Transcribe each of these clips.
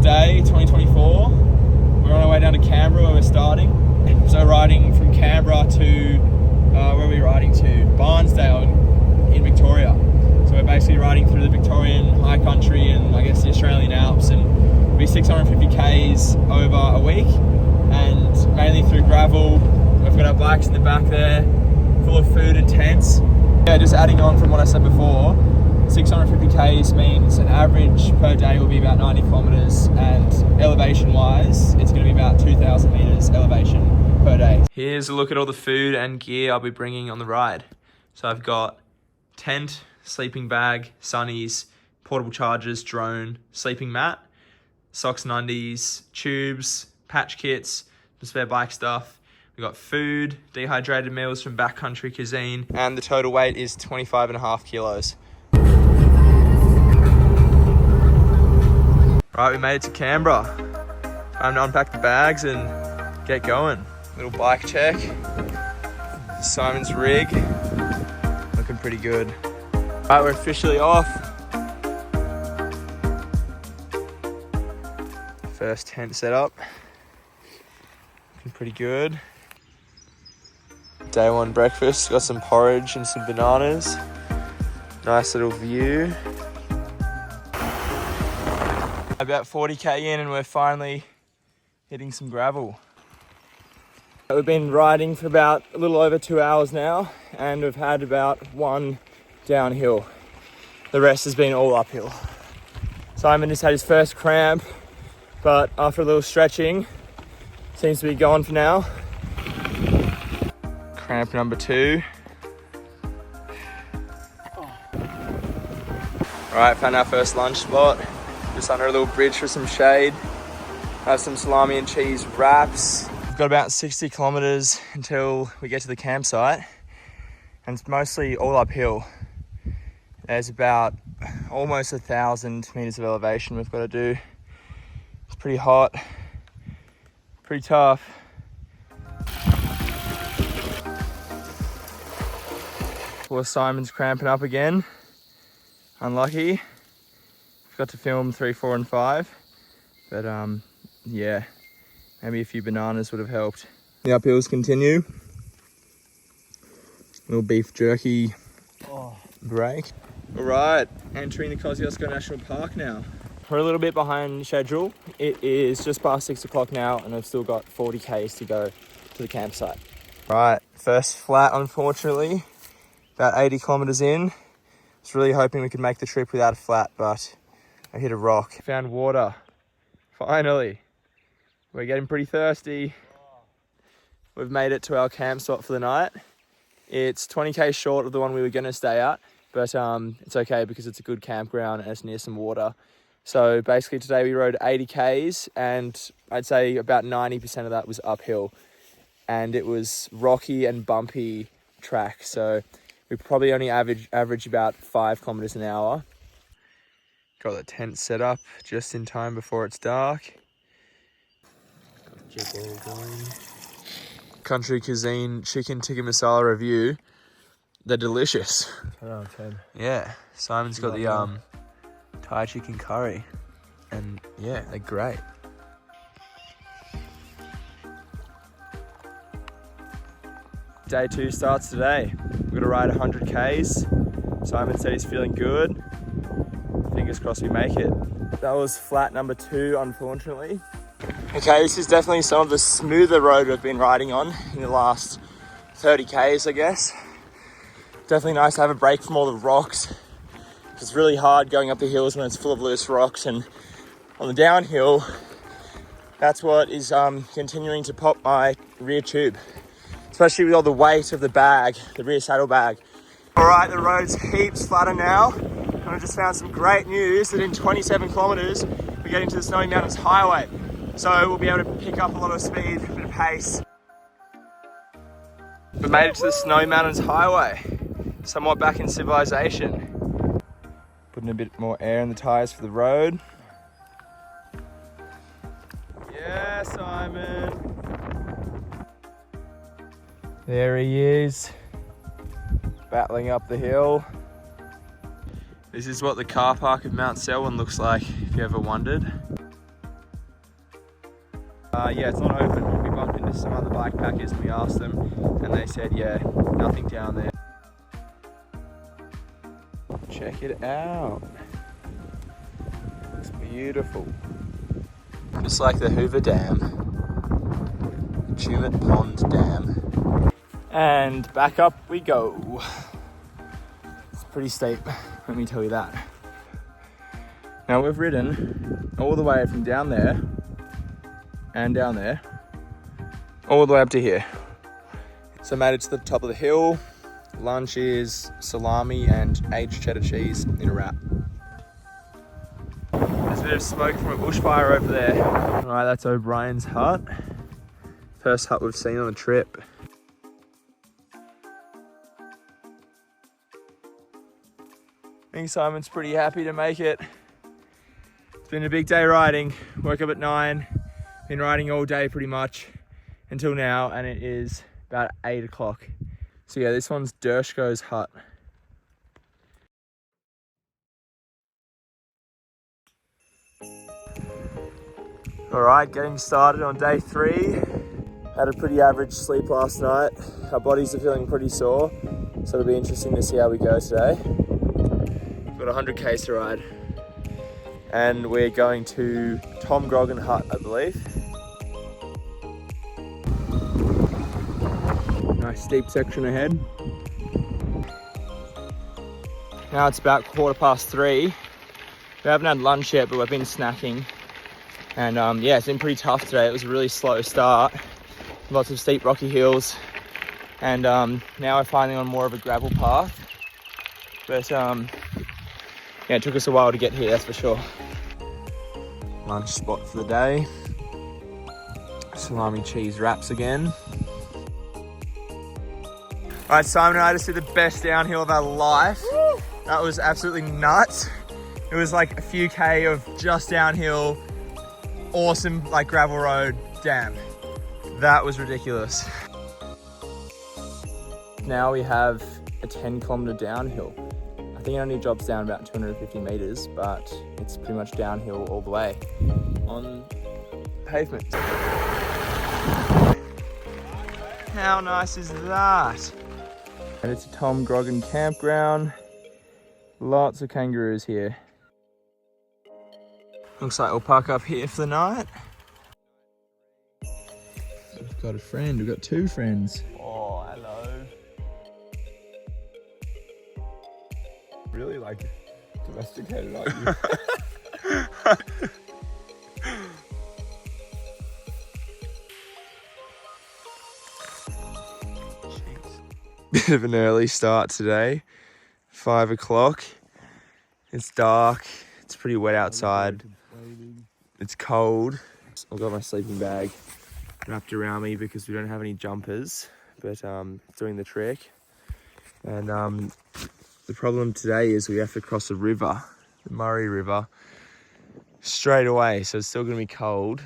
day, 2024. We're on our way down to Canberra where we're starting. So riding from Canberra to, where are we riding to? Bairnsdale in Victoria. So we're basically riding through the Victorian high country and I guess the Australian Alps, and it'll be 650 Ks over a week, and mainly through gravel. We've got our bikes in the back there, full of food and tents. Yeah, just adding on from what I said before, 650 Ks means an average per day will be about 90 kilometers, and elevation wise, it's going to be about 2,000 meters elevation per day. Here's a look at all the food and gear I'll be bringing on the ride. So I've got tent, sleeping bag, sunnies, portable chargers, drone, sleeping mat, socks and undies, tubes, patch kits, some spare bike stuff. We've got food, dehydrated meals from backcountry cuisine, and the total weight is 25.5 kilos. Right, we made it to Canberra. Time to unpack the bags and get going. Little bike check. Simon's rig. Looking pretty good. Right, we're officially off. First tent set up. Looking pretty good. Day one breakfast, got some porridge and some bananas. Nice little view. About 40k in and we're finally hitting some gravel. We've been riding for about a little over 2 hours now, and we've had about one downhill. The rest has been all uphill. Simon just had his first cramp, but after a little stretching, seems to be gone for now. Cramp number 2. Alright, found our first lunch spot. Just under a little bridge for some shade. Have some salami and cheese wraps. We've got about 60 kilometers until we get to the campsite, and it's mostly all uphill. There's about almost 1,000 meters of elevation we've got to do. It's pretty hot, pretty tough. Poor Simon's cramping up again. Unlucky. Forgot to film 3, 4 and 5, but yeah, maybe a few bananas would have helped. The uphills continue. Little beef jerky break. All right, entering the Kosciuszko National Park now. We're a little bit behind schedule. It is just past 6 o'clock now, and I've still got 40 Ks to go to the campsite. Right, first flat, unfortunately. About 80 kilometers in. I was really hoping we could make the trip without a flat, but I hit a rock. Found water, finally. We're getting pretty thirsty. We've made it to our camp spot for the night. It's 20k short of the one we were gonna stay at, but it's okay because it's a good campground and it's near some water. So basically today we rode 80 Ks, and I'd say about 90% of that was uphill. And it was rocky and bumpy track, so we probably only average about 5 kilometers an hour. Got the tent set up just in time before it's dark. Got jib all going. Country cuisine chicken tikka masala review. They're delicious. 10 out of 10. Yeah, Simon's got the Thai chicken curry, and yeah, they're great. Day 2 starts today. We're gonna ride 100 Ks. Simon said he's feeling good. Fingers crossed we make it. That was flat number 2, unfortunately. Okay, this is definitely some of the smoother road we've been riding on in the last 30 Ks, I guess. Definitely nice to have a break from all the rocks. It's really hard going up the hills when it's full of loose rocks, and on the downhill, that's what is continuing to pop my rear tube, especially with all the weight of the bag, the rear saddle bag. All right, the road's heaps flatter now. And I just found some great news that in 27 kilometers, we're getting to the Snowy Mountains Highway. So we'll be able to pick up a lot of speed, a bit of pace. We made it to the Snowy Mountains Highway, somewhat back in civilization. Putting a bit more air in the tires for the road. Yeah, Simon. There he is, battling up the hill. This is what the car park of Mount Selwyn looks like, if you ever wondered. Yeah, it's not open. We bumped into some other bikepackers and we asked them, and they said, yeah, nothing down there. Check it out. It's beautiful. Just like the Hoover Dam. Tumut Pond Dam. And back up we go. It's pretty steep, let me tell you that. Now we've ridden all the way from down there and down there, all the way up to here. So made it to the top of the hill. Lunch is salami and aged cheddar cheese in a wrap. There's a bit of smoke from a bushfire over there. All right, that's O'Brien's hut. First hut we've seen on the trip. I think Simon's pretty happy to make it. It's been a big day riding. Woke up at 9, been riding all day pretty much until now, and it is about 8 o'clock. So yeah, this one's Derschko's hut. All right, getting started on day 3. Had a pretty average sleep last night. Our bodies are feeling pretty sore, so it'll be interesting to see how we go today. We've got 100 k's to ride. And we're going to Tom Groggin Hut, I believe. Nice steep section ahead. Now it's about 3:15. We haven't had lunch yet, but we've been snacking. And yeah, it's been pretty tough today. It was a really slow start. Lots of steep rocky hills. And now we're finally on more of a gravel path. But yeah, it took us a while to get here, that's for sure. Lunch spot for the day. Salami cheese wraps again. All right, Simon and I just did the best downhill of our life. Woo! That was absolutely nuts. It was like a few K of just downhill, awesome like gravel road. Damn, that was ridiculous. Now we have a 10-kilometer downhill. I think it only drops down about 250 meters, but it's pretty much downhill all the way on pavement. How nice is that? And it's a Tom Groggin campground. Lots of kangaroos here. Looks like we'll park up here for the night. We've got a friend, we've got 2 friends. Oh, hello. Really like domesticated, aren't you? Bit of an early start today. 5 o'clock. It's dark. It's pretty wet outside. It's cold. I've got my sleeping bag wrapped around me because we don't have any jumpers, but it's doing the trick. And the problem today is we have to cross a river, the Murray River, straight away. So it's still going to be cold.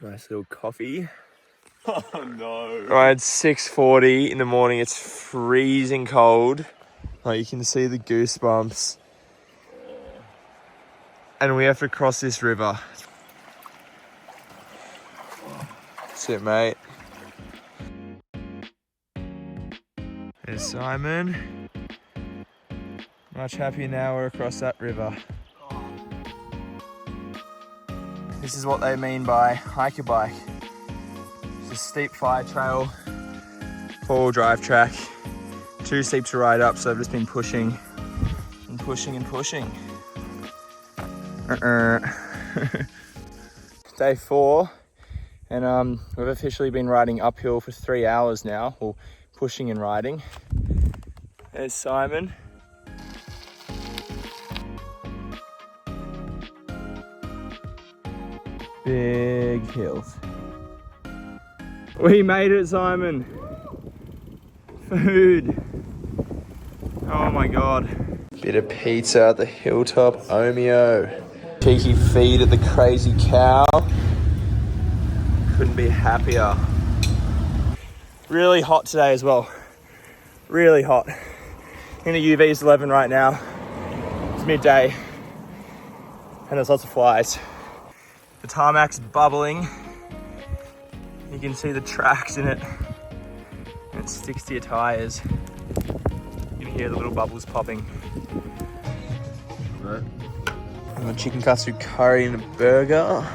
Nice little coffee. Oh no. Right, it's 6:40 in the morning. It's freezing cold. Like you can see the goosebumps. And we have to cross this river. That's it, mate. There's Simon. Much happier now we're across that river. This is what they mean by hike your bike. It's a steep fire trail, 4-wheel drive track, too steep to ride up, so I've just been pushing and pushing and pushing. Day 4, and we've officially been riding uphill for 3 hours now, or pushing and riding. There's Simon. Big hills. We made it, Simon. Food. Oh my God. Bit of pizza at the hilltop, Omeo. Cheeky feed at the Crazy Cow. Couldn't be happier. Really hot today as well. Really hot. In a UV is 11 right now. It's midday. and there's lots of flies. The tarmac's bubbling. You can see the tracks in it. And it sticks to your tires. You can hear the little bubbles popping. Right. And the chicken katsu curry and a burger.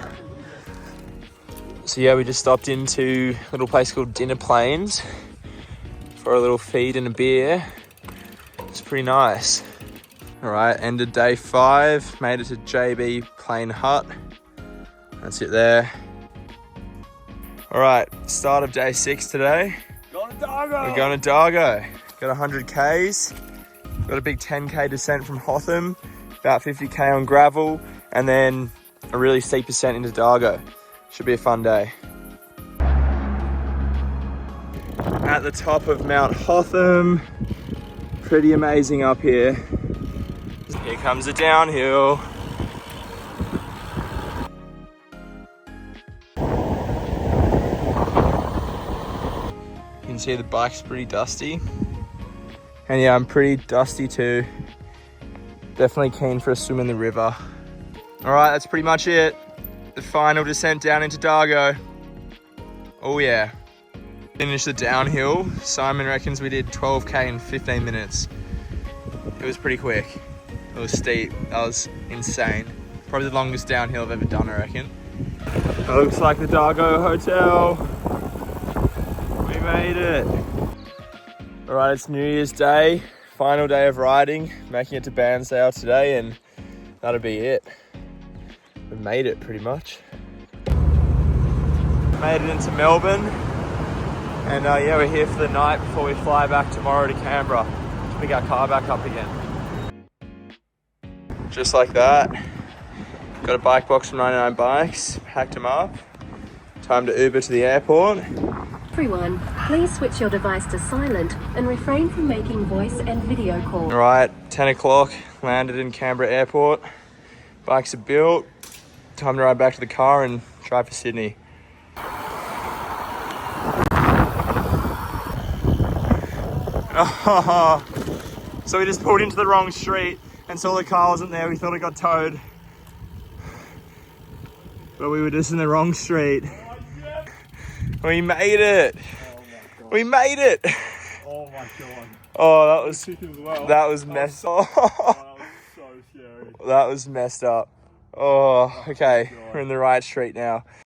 So yeah, we just stopped into a little place called Dinner Plains for a little feed and a beer. It's pretty nice. All right, ended day 5, made it to JB Plain Hut. That's it there. All right, start of day 6 today. Going to Dargo! We're going to Dargo. Got 100 Ks. Got a big 10K descent from Hotham, about 50K on gravel, and then a really steep descent into Dargo. Should be a fun day. At the top of Mount Hotham. Pretty amazing up here. Here comes the downhill. You can see the bike's pretty dusty. And yeah, I'm pretty dusty too. Definitely keen for a swim in the river. All right, that's pretty much it. The final descent down into Dargo. Oh yeah. Finished the downhill. Simon reckons we did 12K in 15 minutes. It was pretty quick. It was steep. That was insane. Probably the longest downhill I've ever done, I reckon. It looks like the Dargo Hotel. We made it. All right, it's New Year's Day. Final day of riding. Making it to Bairnsdale today, and that'll be it. We made it pretty much. Made it into Melbourne. And yeah, we're here for the night before we fly back tomorrow to Canberra to pick our car back up again. Just like that. Got a bike box from 99 Bikes, packed them up. Time to Uber to the airport. Everyone, please switch your device to silent and refrain from making voice and video calls. All right, 10 o'clock, landed in Canberra airport. Bikes are built. Time to ride back to the car and drive for Sydney. Oh, so we just pulled into the wrong street and saw the car wasn't there. We thought it got towed. But we were just in the wrong street. We made it. Oh We made it. Oh my god. Oh, Well. that was messed up. That was so scary. That was messed up. Oh, okay. God. We're in the right street now.